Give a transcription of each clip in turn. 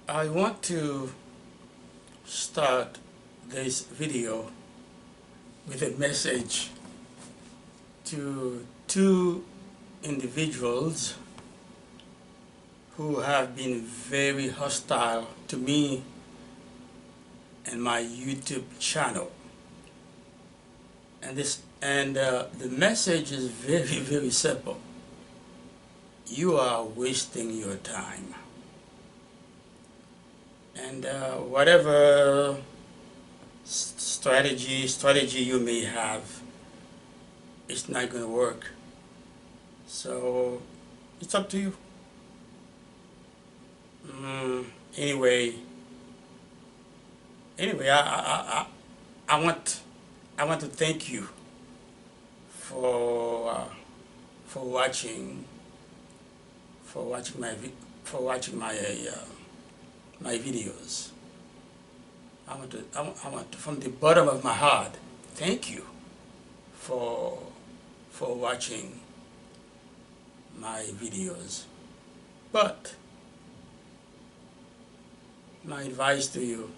I want to start this video with a message to two individuals who have been very hostile to me and my YouTube channel. And the message is very simple. You are wasting your time. And whatever strategy you may have, it's not going to work. So it's up to you. Anyway, I want to thank you for watching my videos. I want to, from the bottom of my heart, thank you for watching my videos. But my advice to you: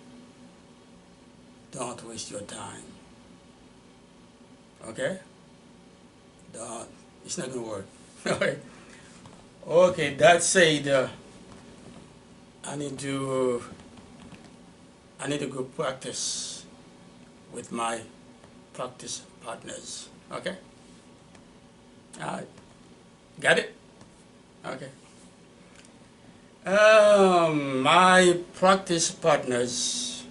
don't waste your time. Okay? Don't. It's not gonna work. Okay. That said, I need to go practice with my practice partners. Okay? Alright. Got it? Okay. My practice partners,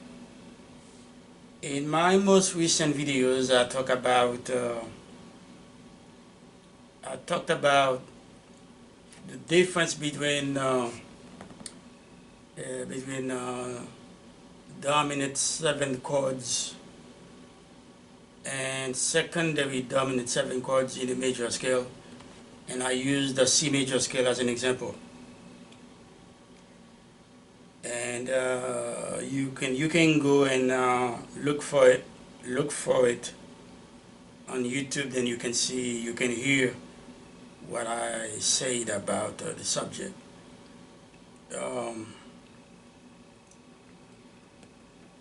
in my most recent videos, I talked about the difference between dominant seventh chords and secondary dominant seventh chords in the major scale, and I used the C major scale as an example. And you can go and look for it on YouTube. Then you can hear what I said about the subject.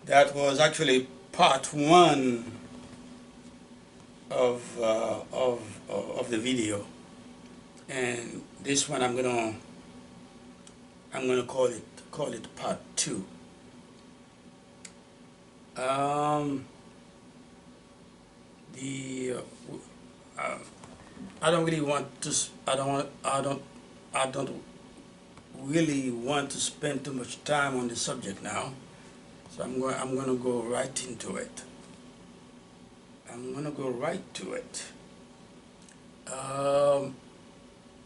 That was actually part one of the video, and this one I'm gonna call it part two. I don't really want to spend too much time on the subject now, so I'm going to go right into it.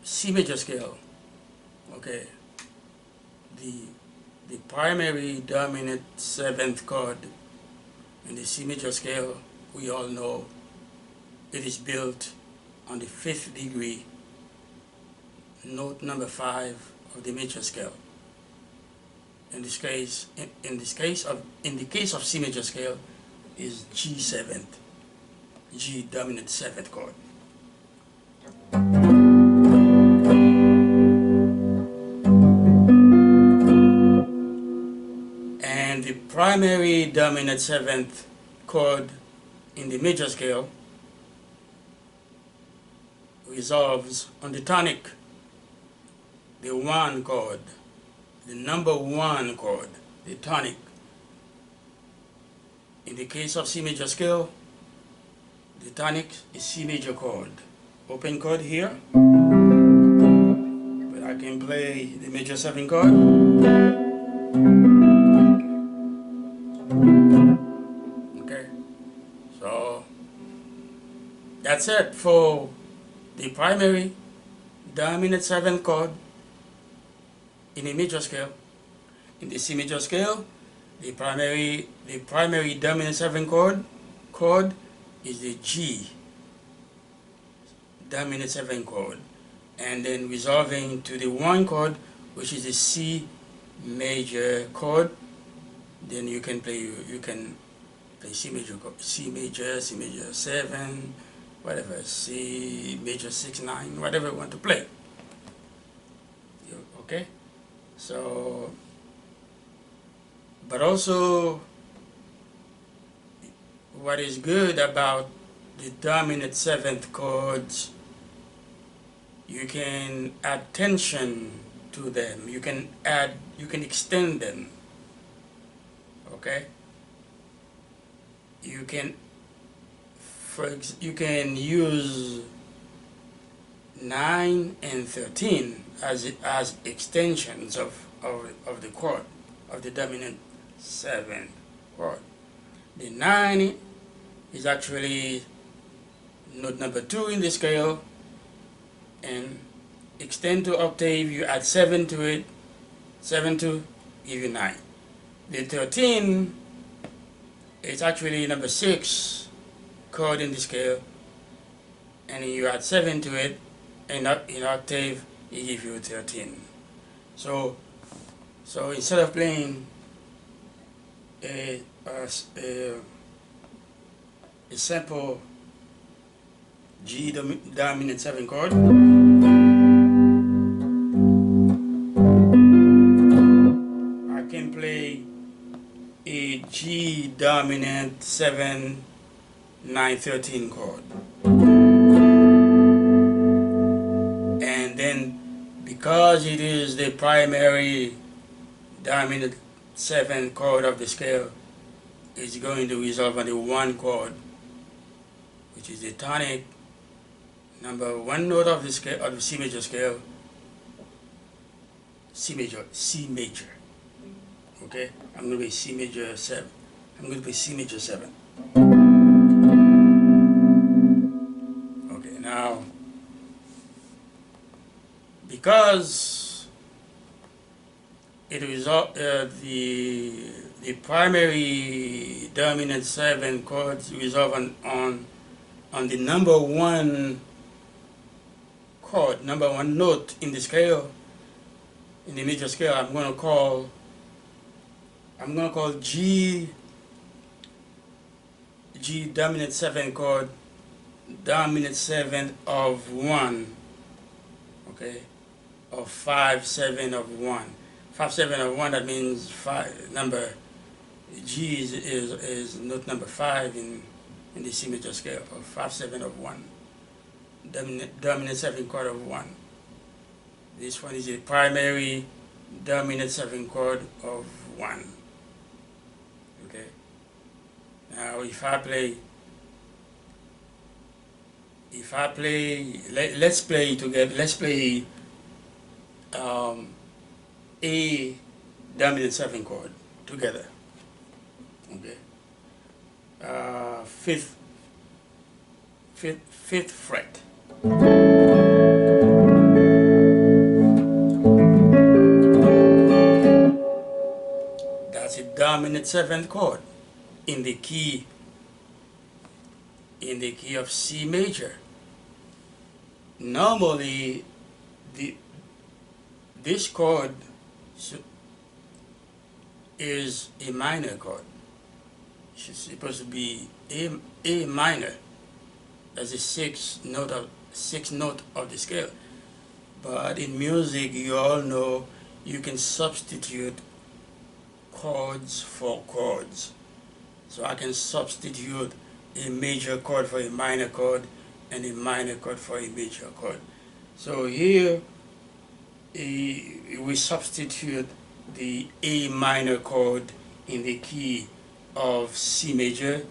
C major scale. Okay. The primary dominant seventh chord in the C major scale, we all know it is built on the 5th degree, note number 5 of the major scale. In the case of C major scale, is G7, G dominant seventh chord. And the primary dominant seventh chord in the major scale resolves on the tonic, the 1 chord, the number 1 chord, the tonic. In the case of C major scale, the tonic is C major chord, open chord here, but I can play the major 7 chord. Okay, so that's it for the primary dominant 7th chord in a major scale. In the C major scale, the primary dominant 7th chord is the G dominant 7th chord, and then resolving to the 1 chord, which is the C major chord. Then you can play C major, C major 7, whatever, C major 6, 9, whatever you want to play. Okay, so But also, what is good about the dominant seventh chords, you can add tension to them. You can extend them. Okay? You can use 9 and 13 as extensions of the chord, of the dominant 7 chord. The 9 is actually note number 2 in the scale, and extend to octave, you add 7 to it, 7 to give you 9. The 13 is actually number 6 chord in the scale, and you add 7 to it, and in octave, it gives you 13. So instead of playing a simple G dominant 7 chord, I can play a G dominant 7 9 13 chord, and then because it is the primary dominant 7 chord of the scale, it's going to resolve on the 1 chord, which is the tonic number 1 note of the scale, of the C major scale, C major. Okay, I'm going to play C major 7. I'm going to play C major 7. Okay, now because it result the primary dominant 7 chords resolve on the number 1 chord, number 1 note in the scale, in the major scale. I'm going to call G dominant 7 chord dominant 7 of 1, okay, of 5 7 of 1. 5 7 of 1, that means number G is note number 5 in the C major scale, of 5 7 of 1, dominant 7 chord of 1. This one is a primary dominant 7 chord of 1. Okay. Now if I play, let's play together. Let's play A dominant 7 chord together. Okay. Fifth fret. That's a dominant 7th chord in the key of C major. Normally, this chord is a minor chord. It's supposed to be A minor. That's the sixth note of the scale. But in music, you all know you can substitute chords for chords. So I can substitute a major chord for a minor chord, and a minor chord for a major chord. So here we substitute the A minor chord in the key of C major.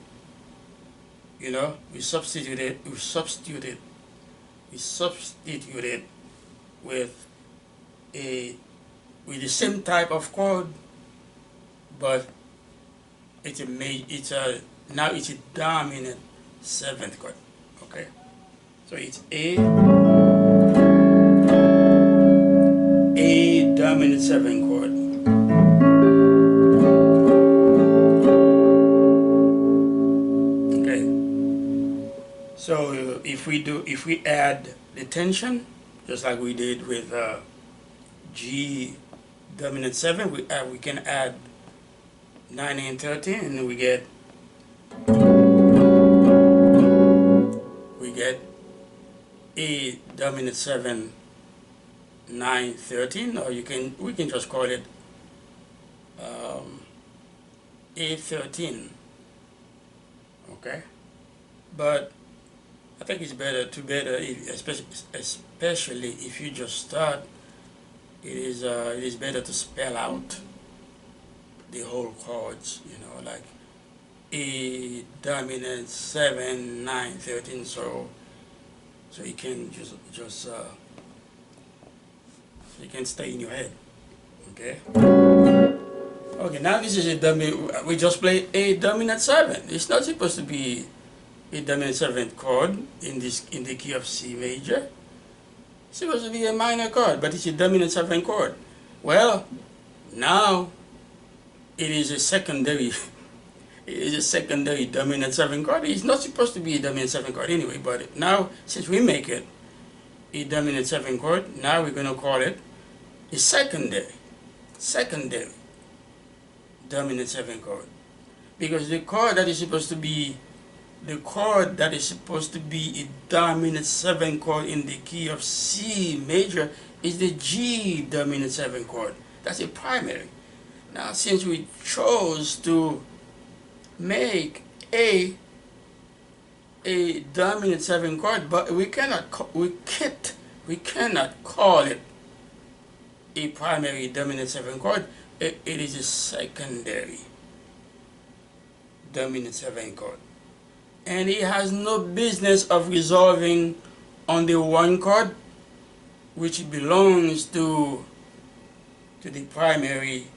You know, we substitute it with the same type of chord, but now it's a dominant 7th chord. Okay, so it's A dominant 7 chord. Okay, so if we add the tension, just like we did with G dominant 7, we can add 9 and 13, and we get A dominant 7 9 13, or we can just call it A13. Okay, but I think it's better if, especially if you just start. It is better to spell out the whole chords. Like A dominant 7 9 13. So you can so you can stay in your head. Okay. Okay. Now this is a dominant. We just play A dominant 7. It's not supposed to be a dominant 7th chord in the key of C major. It's supposed to be a minor chord, but it's a dominant 7th chord. Well, now it is a secondary. It is a secondary dominant 7th chord. It's not supposed to be a dominant 7th chord anyway. But now, since we make it a dominant 7th chord, now we're going to call it a secondary dominant 7th chord, because the chord that is supposed to be a dominant 7th chord in the key of C major is the G dominant 7th chord. That's a primary. Now, since we chose to make a dominant 7th chord, but we cannot call it a primary dominant 7th chord. It is a secondary dominant 7th chord, and it has no business of resolving on the 1 chord, which belongs to the primary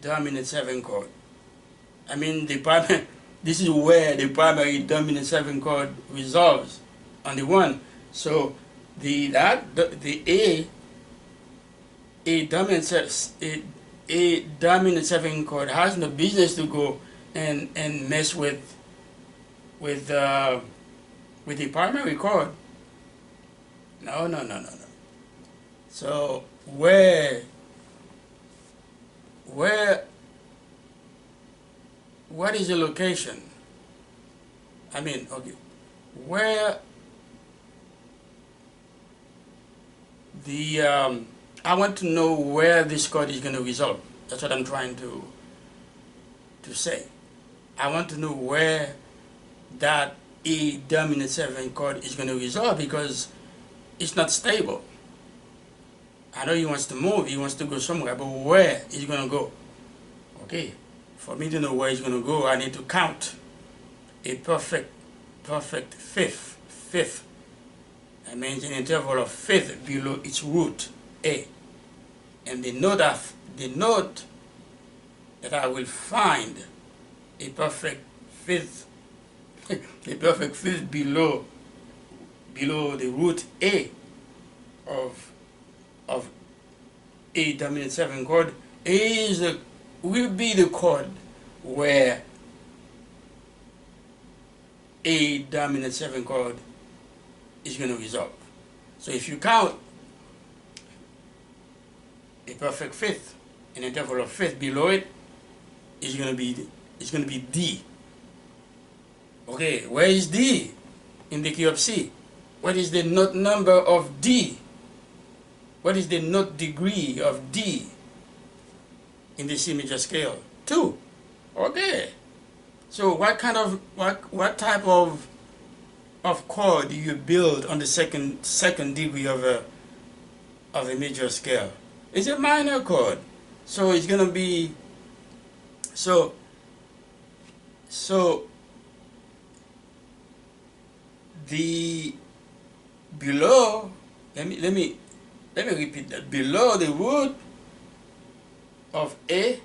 dominant 7th chord. I mean, this is where the primary dominant 7th chord resolves on the 1. So the dominant 7th chord has no business to go and mess with the primary chord. No. So what is the location? I mean, okay, where I want to know where this chord is going to resolve. That's what I'm trying to say. I want to know where that E dominant 7th chord is going to resolve, because it's not stable. I know he wants to move, he wants to go somewhere, but where is he going to go? Okay, for me to know where he's going to go, I need to count a perfect fifth. That means an interval of fifth below its root, A. And the note that I will find a perfect fifth below the root A of A dominant 7th chord will be the chord where A dominant 7th chord is going to resolve. So if you count a perfect fifth, an interval of fifth below it, it's going to be D. Okay, where is D in the key of C? What is the note number of D? What is the note degree of D in the C major scale? 2. Okay. So what type of chord do you build on the second degree of a major scale? It's a minor chord. So it's gonna be so the below, let me repeat that. Below the root of A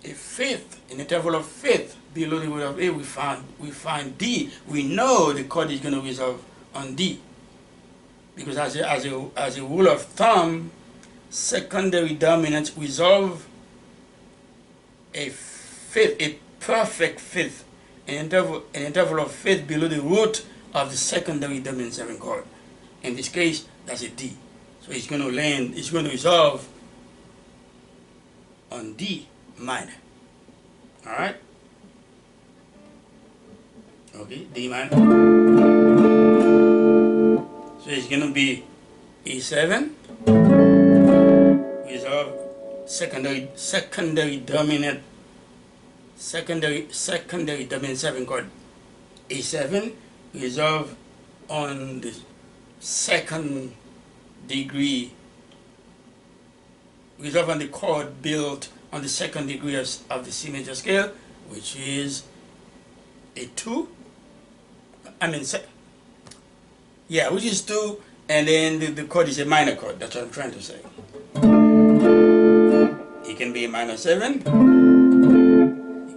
fifth, an interval of fifth below the root of A, we find D. We know the chord is going to resolve on D, because as a rule of thumb, secondary dominants resolve a perfect fifth, an interval of fifth below the root of the secondary dominant 7th chord. In this case, that's a D. So it's going to resolve on D minor. All right. Okay, D minor. So it's going to be E7, resolve secondary dominant 7 chord A7 resolve on the second degree, resolve on the chord built on the second degree of the C major scale, which is a 2. Which is 2, and then the chord is a minor chord. That's what I'm trying to say. It can be a minor 7, it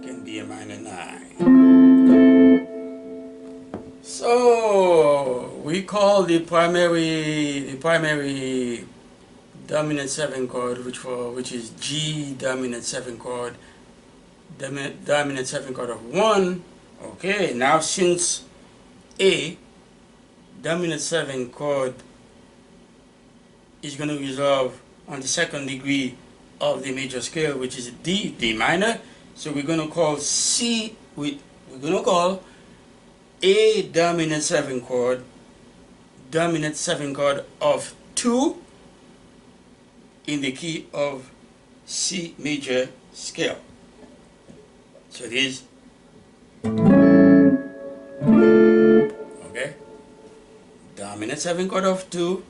can be a minor 9. So we call the primary dominant 7 chord, which is G dominant 7 chord, dominant 7 chord of 1. Okay, now since A dominant 7 chord is going to resolve on the second degree of the major scale, which is D minor, so we're going to call we're going to call A dominant 7 chord of 2 in the key of C major scale. So it is, okay, dominant 7 chord of 2.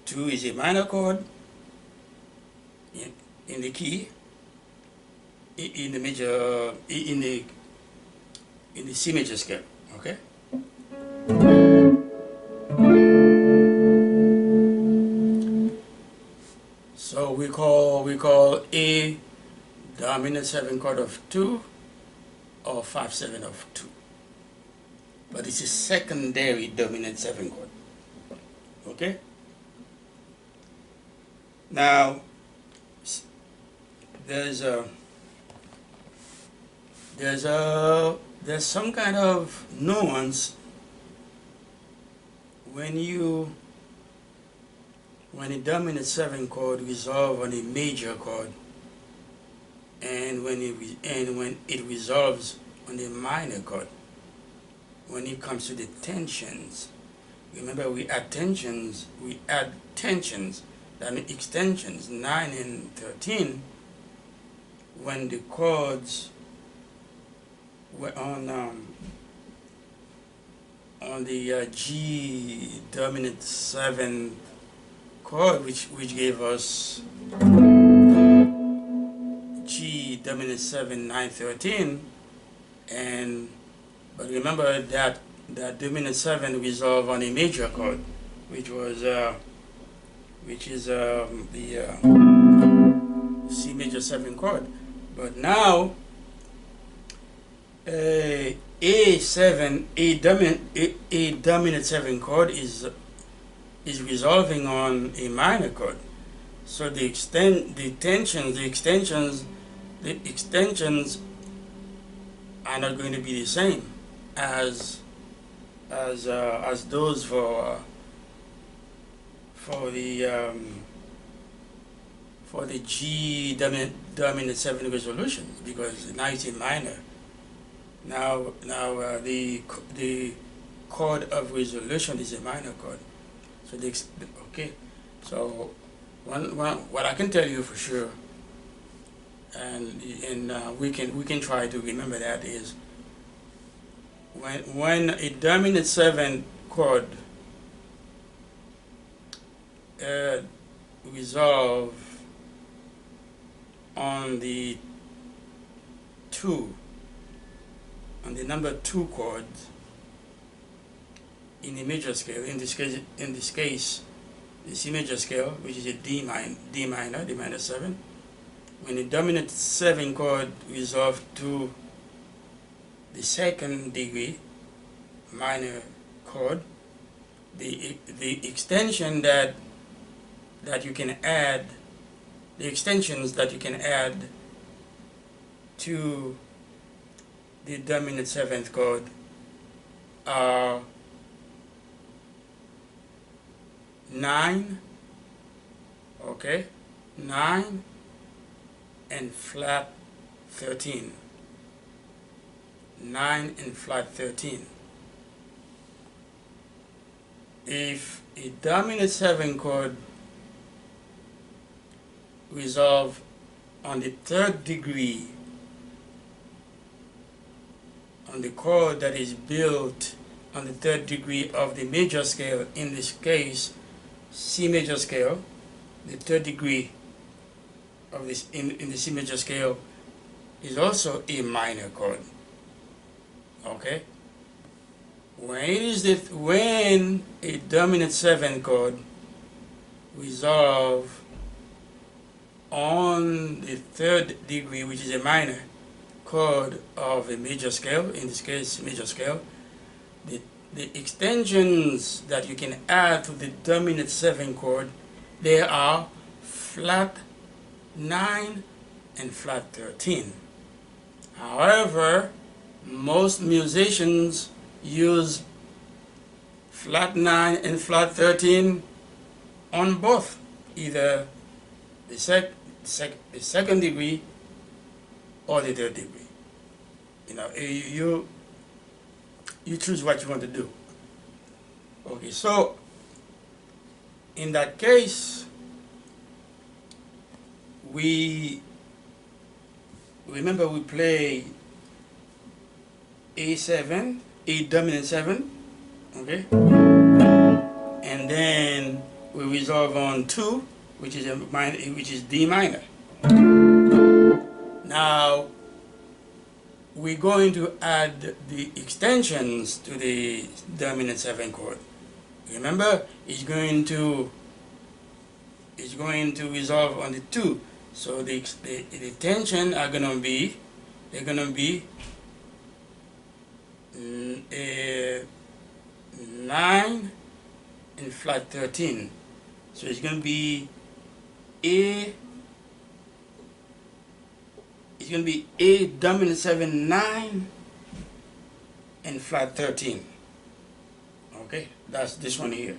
2 is a minor chord in the key, in the major, in the C major scale. Okay. So we call A dominant 7 chord of 2 or 5/7 of 2, but it's a secondary dominant 7 chord. Okay. Now there's some kind of nuance when a dominant 7 chord resolves on a major chord, and when it resolves on a minor chord. When it comes to the tensions, remember we add tensions, that means extensions 9 and 13. When the chords were on the G dominant 7 chord, which gave us G dominant 7 9 13, but remember that dominant 7 resolved on a major chord, which is the C major 7 chord. But now a dominant 7 chord is resolving on a minor chord. So the extensions are not going to be the same as those for the G dominant 7 resolution, because now it's a minor. Now the chord of resolution is a minor chord. So okay. So what I can tell you for sure, and we can try to remember that, is when a dominant 7 chord resolve on the number 2 chord in the major scale, in this case the C major scale, which is a D minor 7. When the dominant 7 chord resolve to the second degree minor chord, the extension that you can add, the extensions that you can add to the dominant 7th chord are 9, okay, 9 and flat 13. 9 and flat 13. If a dominant 7 chord resolve on the third degree on the chord that is built on the third degree of the major scale, in this case C major scale. The third degree of this in the C major scale is also a minor chord. Okay? When a dominant 7 chord resolve on the third degree, which is a minor chord of a major scale, in this case major scale, the extensions that you can add to the dominant 7 chord, they are flat 9 and flat 13. However, most musicians use flat 9 and flat 13 on both, either the second degree or the third degree. You know, you choose what you want to do. Okay, so in that case, we play A7, A dominant 7, okay, and then we resolve on 2, which is D minor. Now we're going to add the extensions to the dominant 7 chord. Remember, it's going to resolve on the 2. So the tension are going to be, they're going to be 9 and flat 13. So it's going to be A dominant 7 9 and flat 13. Okay, that's this one here.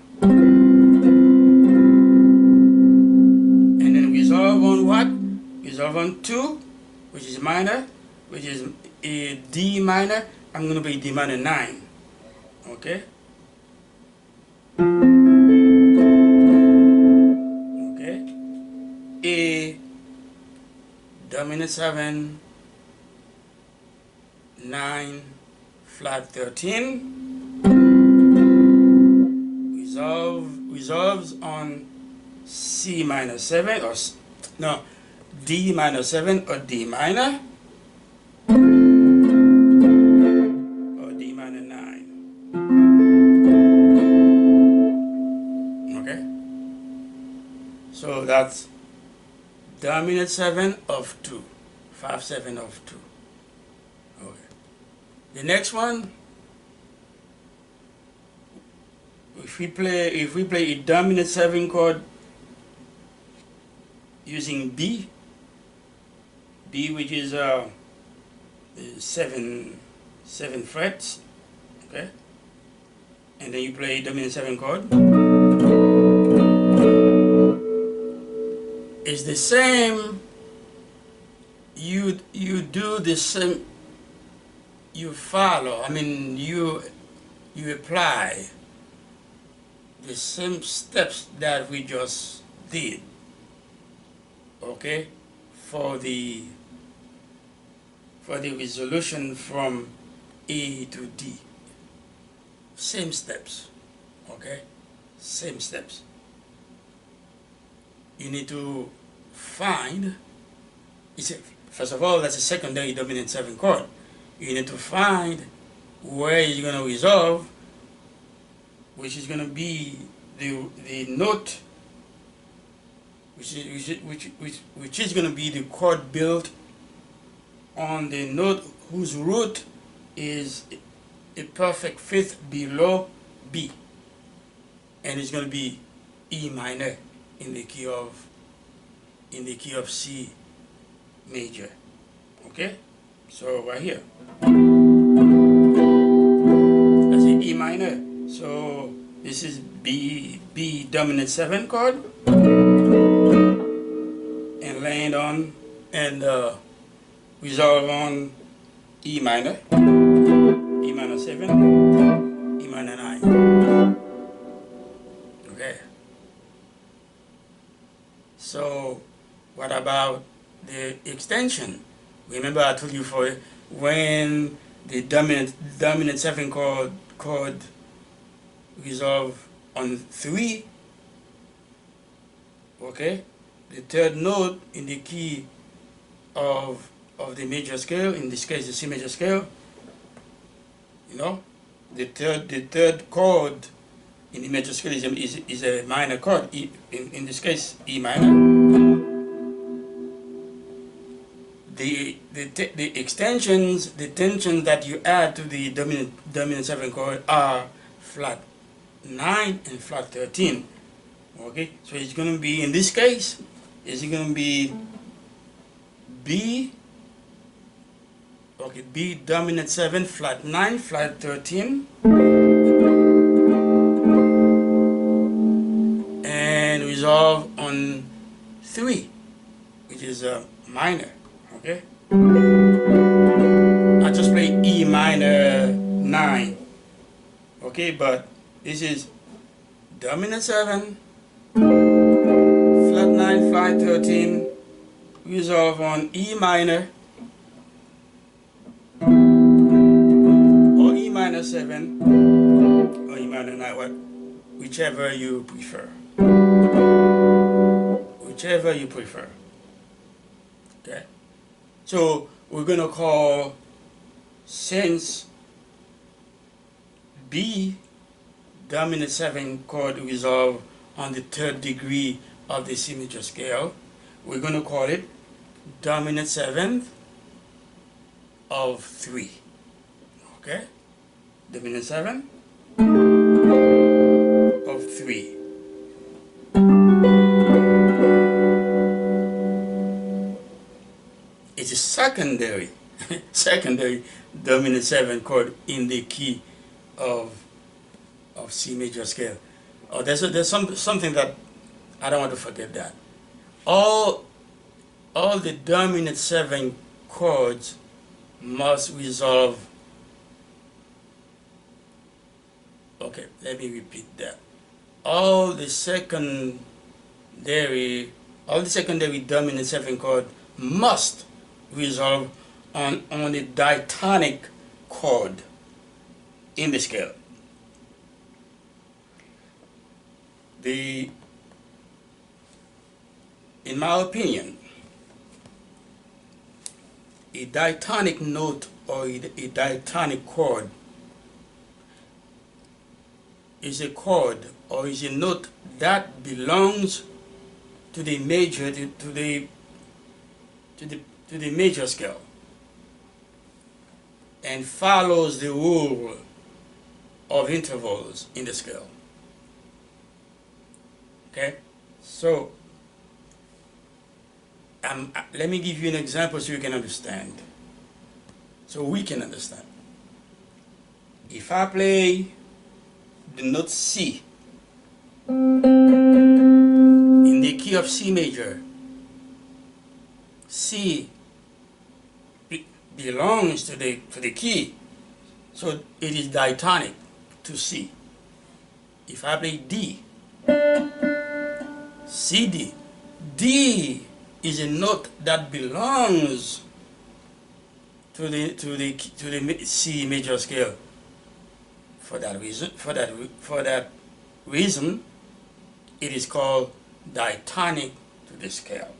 And then resolve on what? Resolve on 2, which is minor, which is a D minor. I'm going to play D minor 9. Okay? Okay? A dominant 7 9 flat 13 resolves on C minor 7 or no, D minor 7 or D minor or D minor 9. Okay? So that's dominant 7 of 2, 5/7 of 2. Okay. The next one, if we play a dominant 7 chord using B, which is 7 frets, okay, and then you play a dominant 7 chord. It's the same. You do the same. You follow. I mean, you apply the same steps that we just did. Okay, for the resolution from A to D. Same steps. Okay, same steps. You need to find, first of all, that's a secondary dominant 7 chord. You need to find where you're going to resolve, which is going to be the note, which is going to be the chord built on the note whose root is a perfect fifth below B, and it's going to be E minor in the key of C major. Okay, so right here that's an E minor. So this is B dominant 7 chord, and land on and resolve on E minor, E minor 7, E minor 9. Okay. So What about the extension? Remember I told you for when the dominant 7 chord resolve on 3, okay? The third note in the key of the major scale, in this case the C major scale, you know, the third chord in the major scale is a minor chord, in this case E minor. The extensions, the tensions that you add to the dominant 7 chord are flat 9 and flat 13. Okay, so it's going to be, in this case, is it going to be B, okay, B dominant 7, flat 9, flat 13, and resolve on 3, which is a minor, okay? I just play E minor 9, okay, but this is dominant 7, flat 9, flat 13, resolve on E minor, or E minor 7, or E minor 9, whichever you prefer. Whichever you prefer. Okay? So we're going to call, since B dominant 7 chord resolve on the 3rd degree of the C major scale, we're going to call it dominant 7th of 3. Okay? Dominant 7 of 3. It's a secondary dominant 7 chord in the key of C major scale. Oh, there's something that I don't want to forget, that all the dominant 7 chords must resolve. Okay, let me repeat that. All the secondary dominant 7 chord must resolve on a diatonic chord in the scale. In my opinion, a diatonic note or a diatonic chord is a chord or is a note that belongs to the major to the major scale and follows the rule of intervals in the scale. Okay, so let me give you an example so you can understand, so we can understand. If I play the note C in the key of C major, C belongs to the key, so it is diatonic to C. If I play D, C D, D is a note that belongs to the C major scale. For that reason, it is called diatonic to the scale.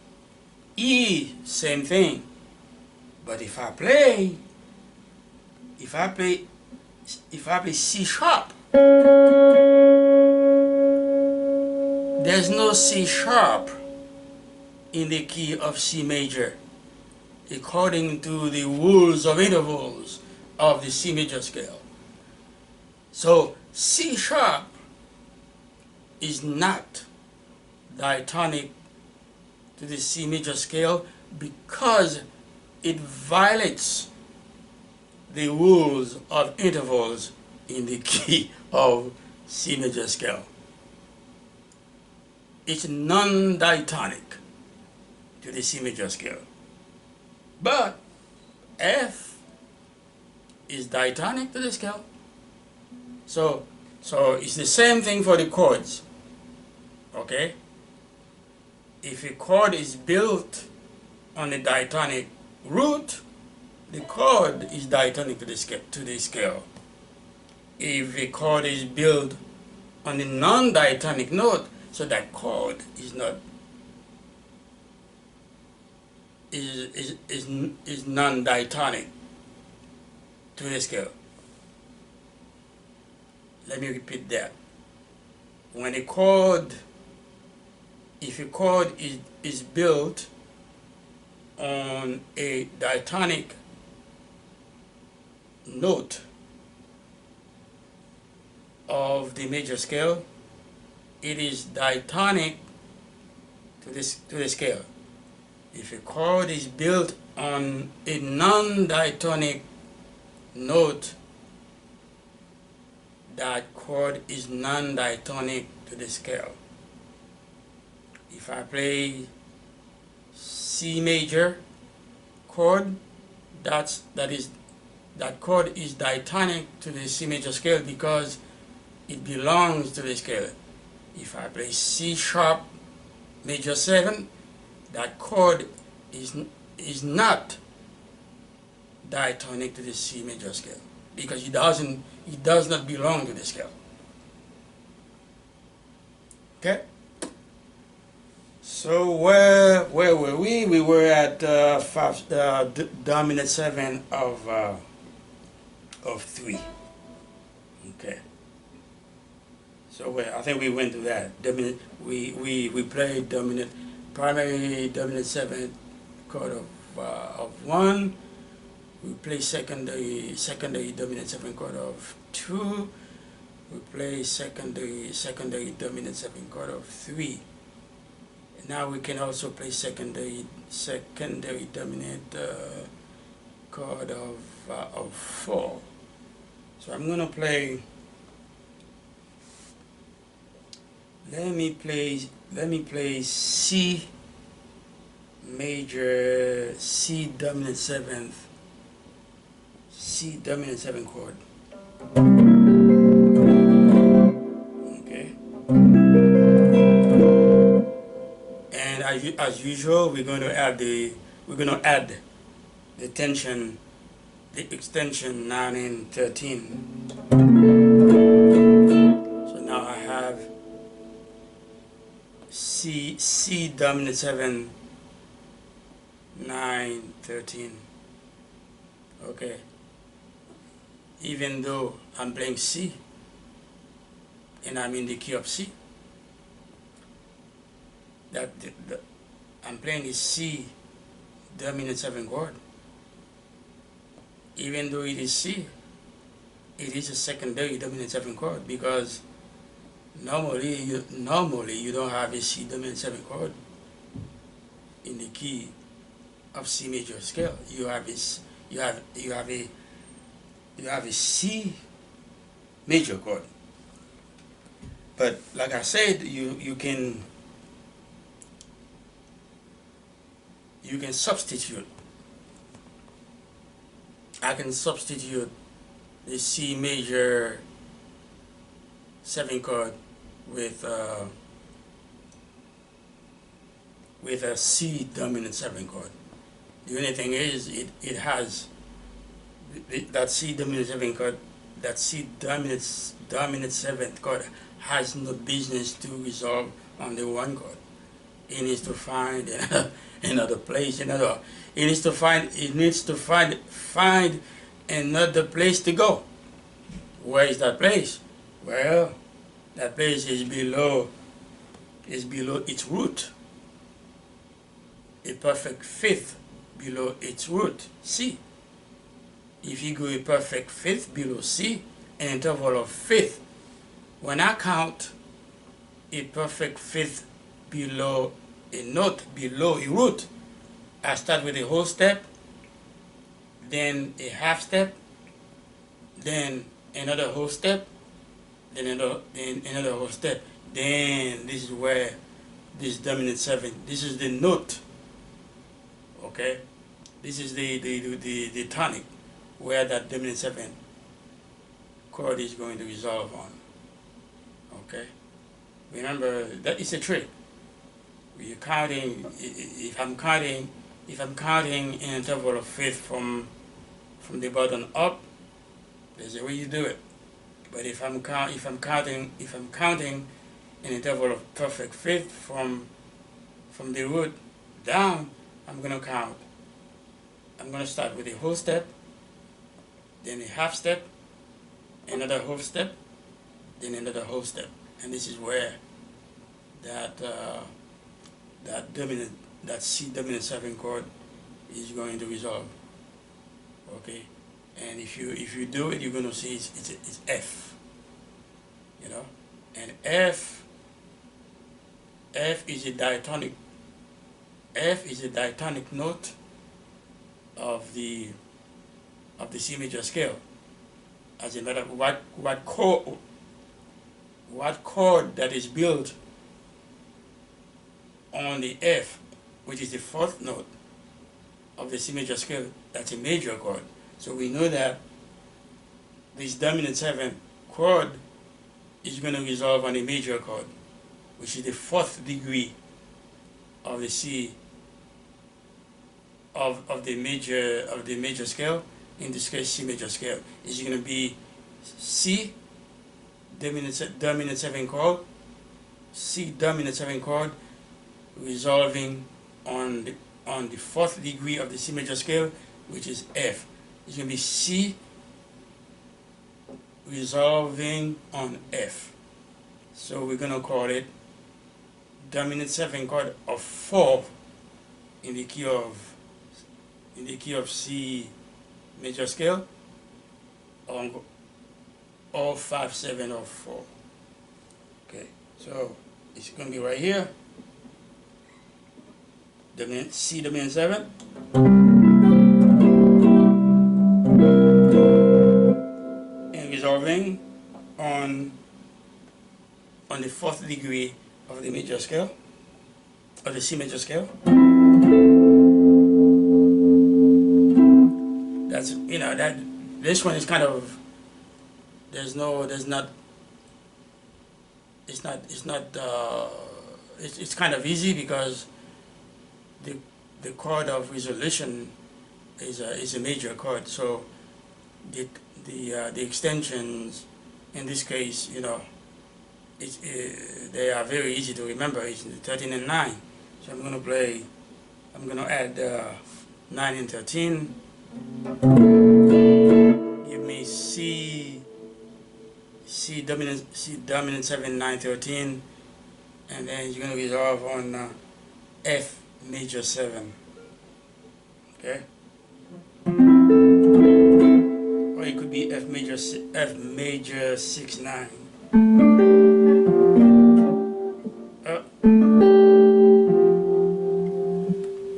E, same thing. But if I play C sharp, there's no C sharp in the key of C major, according to the rules of intervals of the C major scale. So C sharp is not diatonic to the C major scale because it violates the rules of intervals in the key of C major scale. It's non-diatonic to the C major scale. But F is diatonic to the scale. So it's the same thing for the chords. Okay? if a chord is built on a diatonic root, the chord is diatonic to the scale. If a chord is built on a non-diatonic note, so that chord is not is non-diatonic to the scale. Let me repeat that. When a chord, if a chord is built on a diatonic note of the major scale, it is diatonic to the scale. If a chord is built on a non-diatonic note, that chord is non-diatonic to the scale. If I play C major chord, that chord is diatonic to the C major scale because it belongs to the scale. If I play C sharp major 7, that chord is not diatonic to the C major scale because it does not belong to the scale. Okay? So where were we? We were at dominant 7 of 3. Okay. So I think we went through that. We played primary dominant 7 chord of 1. We play secondary dominant 7 chord of 2. We play secondary dominant 7 chord of 3. And now we can also play secondary dominant chord of 4. So I'm gonna play. Let me play C major, C dominant 7th, C dominant 7 chord. Okay. And as usual, we're going to add the tension, the extension 9 and 13. So now I have C dominant 7, 9, 13. Okay. Even though I'm playing C and I'm in the key of C, I'm playing the C dominant 7 chord. Even though it is C, it is a secondary dominant 7 chord because normally you don't have a C dominant 7 chord in the key of C major scale. You have a C major chord. But like I said, you can substitute. I can substitute the C major 7 chord with a C dominant 7 chord. The only thing is it has that C dominant 7 chord, that C dominant 7th chord has no business to resolve on the 1 chord. It needs to find another place, it needs to find another place to go. Where is that place? Well, that place is below its root. A perfect fifth below its root, C. If you go a perfect fifth below C, an interval of fifth, when I count a perfect fifth below a note, below a root, I start with a whole step, then a half step, then another whole step, then another whole step. Then this is where this dominant 7, this is the note, okay? This is the tonic where that dominant 7 chord is going to resolve on, okay? Remember, that is a trick. We're counting. If I'm counting in interval of fifth from the bottom up, there's a way you do it. But if I'm counting an interval of perfect fifth from the root down, I'm gonna count. I'm gonna start with a whole step, then a half step, another whole step, then another whole step, and this is where that C dominant 7 chord is going to resolve. Okay, and if you do it, you're gonna see it's F. You know, and F is a diatonic. F is a diatonic note of the C major scale. As a matter of what chord that is built on the F, which is the fourth note of the C major scale, that's a major chord. So we know that this dominant 7 chord is going to resolve on a major chord, which is the fourth degree of the C of the major scale. In this case, C major scale is going to be C dominant 7 chord, C dominant 7 chord, resolving on the fourth degree of the C major scale, which is F. It's going to be C resolving on F. So we're going to call it dominant 7 chord of 4 in the key of C major scale, or 5, 7, or 4. Okay, so it's going to be right here. C dominant 7, and resolving on the fourth degree of the major scale, of the C major scale. That's, you know, that this one is kind of, it's kind of easy because the chord of resolution is a major chord. So the extensions in this case, you know, they are very easy to remember. It's 13 and 9. So I'm going to add 9 and 13. Give me C dominant 7, 9, 13, and then you're going to resolve on F major 7. Okay, or it could be F major 6, 9.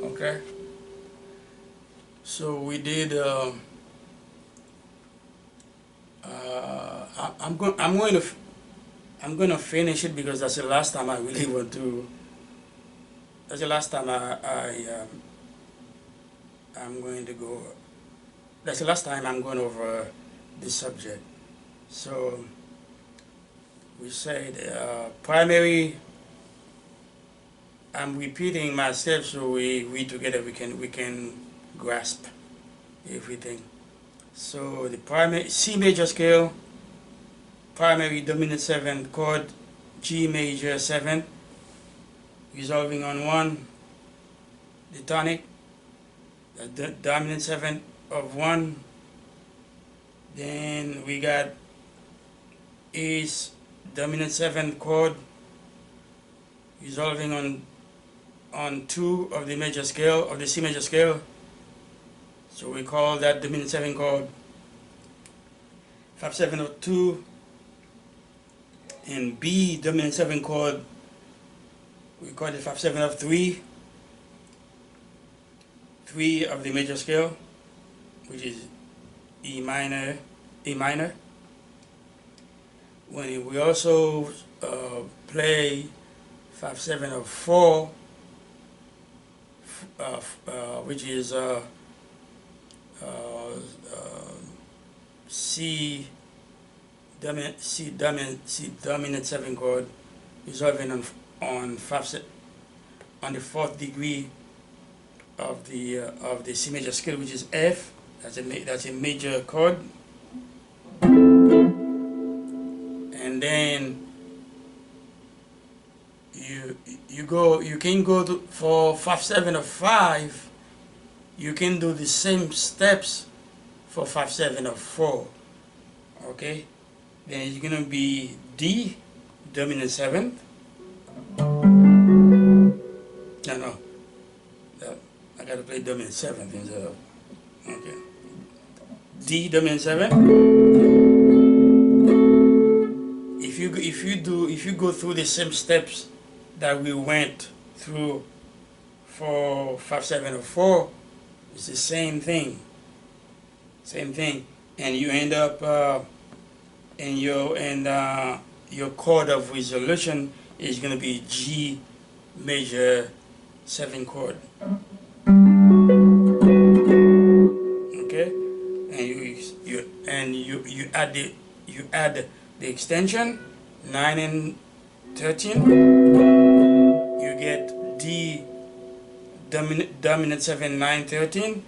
Okay, so we did. I'm going to finish it because that's the last time I really want to. That's the last time I'm going to go. That's the last time I'm going over this subject. So we said primary. I'm repeating myself so we together we can grasp everything. So the primary C major scale, primary dominant 7 chord, G major 7, resolving on 1, the tonic, the dominant 7 of 1. Then we got A's dominant 7 chord, resolving on 2 of the major scale, of the C major scale. So we call that dominant 7 chord 5, 7 of 2. And B dominant 7 chord, we call it 5, 7 of 3. 3 of the major scale, which is E minor. When we also play 5, 7 of 4, which is C dominant 7 chord, resolving on 5, on the fourth degree of the C major scale, which is F. That's a major chord. And then you can go for 5/7 of 5. You can do the same steps for 5/7 of 4. Okay, then it's gonna be D dominant 7th. No, I gotta play dominant 7th instead of, okay, D dominant 7th. If you go through the same steps that we went through for 5/7 of 4, it's the same thing, and you end up your chord of resolution is going to be G major 7 chord. Okay, and you add the extension 9 and 13. You get D dominant 7 9 13,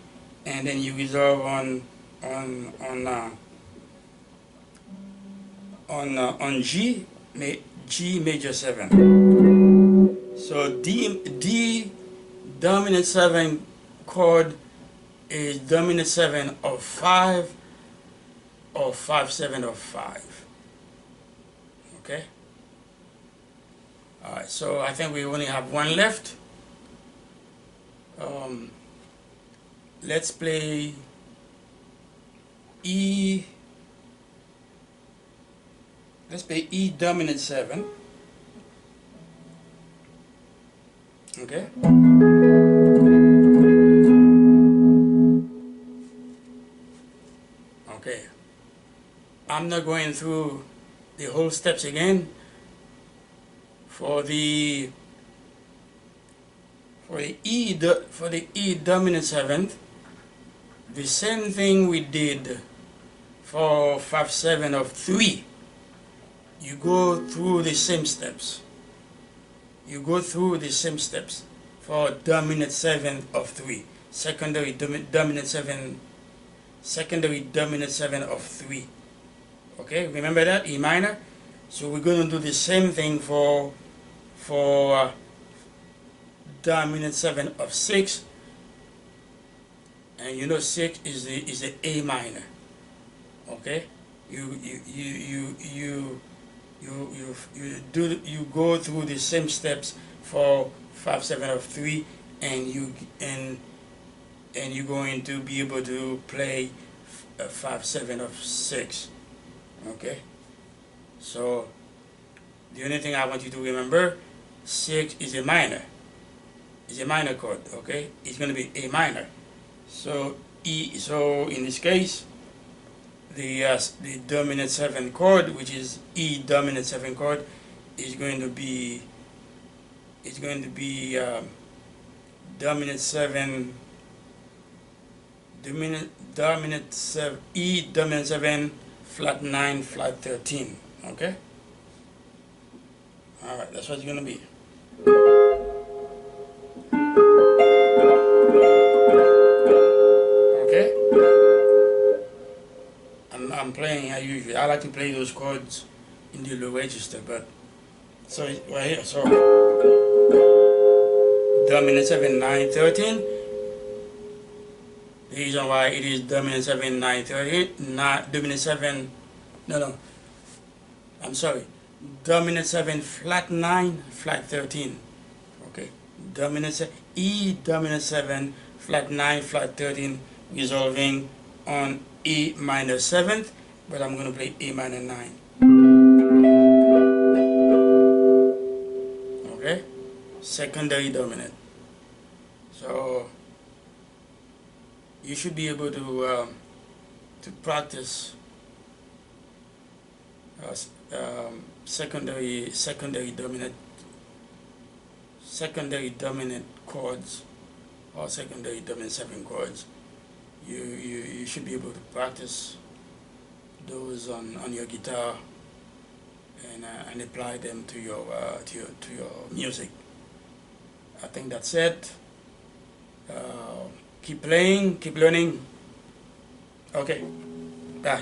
and then you resolve on G major 7. So D dominant 7 chord is dominant 7 of 5 or 5/7 of 5. Okay. All right. So I think we only have one left. Let's play E. Let's play E dominant 7. Okay. Okay. I'm not going through the whole steps again. For the E dominant 7th, the same thing we did for 5/7 of 3. You go through the same steps. You go through the same steps for dominant 7 of 3. Secondary dominant 7 of 3. Okay, remember that, E minor? So we're going to do the same thing for dominant 7 of 6, and you know 6 is the A minor. Okay, you go through the same steps for 5/7 of 3, and you're going to be able to play 5/7 of 6. Okay, so the only thing I want you to remember, 6 is a minor. It's a minor chord. Okay, it's going to be A minor. So So in this case, the dominant 7 chord, which is E dominant 7 chord, is going to be dominant 7 E dominant 7 flat 9 flat 13. Okay. All right, that's what it's going to be. Okay. I'm playing as usual. I like to play those chords in the low register, but so right here. So dominant 7 9 13. The reason why it is dominant 7 9 13, not dominant 7. No. I'm sorry. Dominant 7 flat 9 flat 13. Okay. Dominant 7 E dominant 7 flat 9 flat 13, resolving on E minor 7th, but I'm going to play E minor 9. Okay. Secondary dominant. So you should be able to practice secondary dominant chords, or secondary dominant 7 chords. You should be able to practice those on your guitar and apply them to your music. I think that's it. Keep playing, keep learning. Okay, bye.